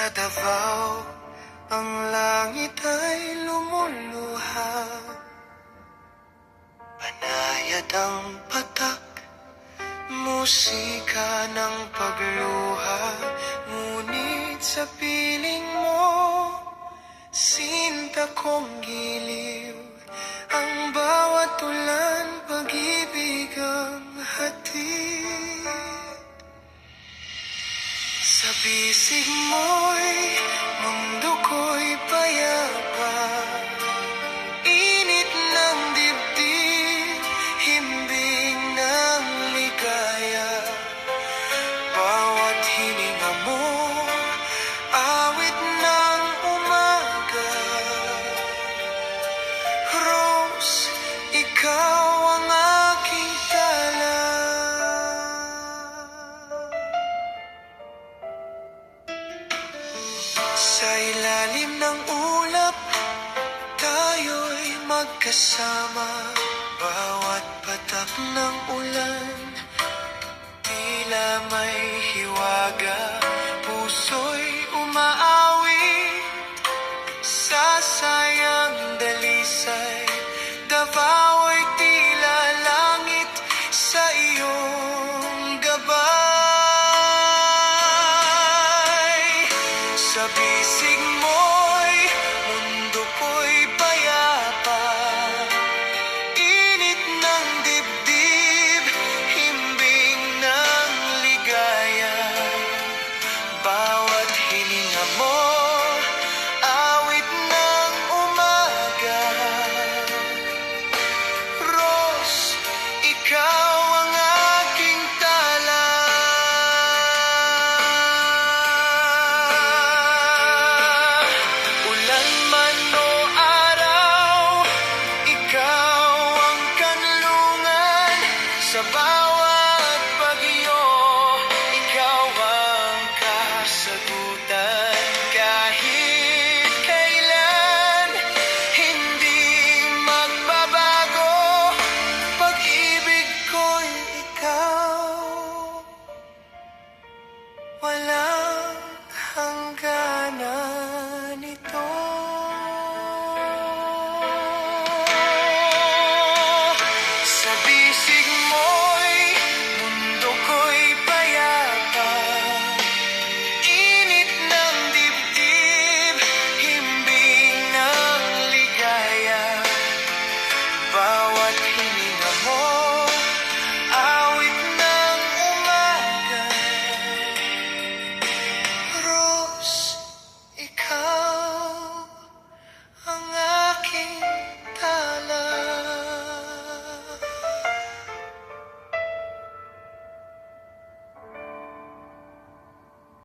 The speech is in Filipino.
Davao, ang langit ay lumuluha. Panayad ang patak, musika ng pagluha. Ngunit sa piling mo, sinta kong giliw. Ang bawat ulan, pag-ibig ang hatid. Sa bisig mo'y mundo ko'y payapa. Init ng dibdib, himbing ng ligaya. Bawat hininga mo, awit ng umaga. Rose, ikaw ang aking tala. Sa ilalim ng ulap, tayo'y magkasama. Bawat patak ng ulan, tila may hiwaga.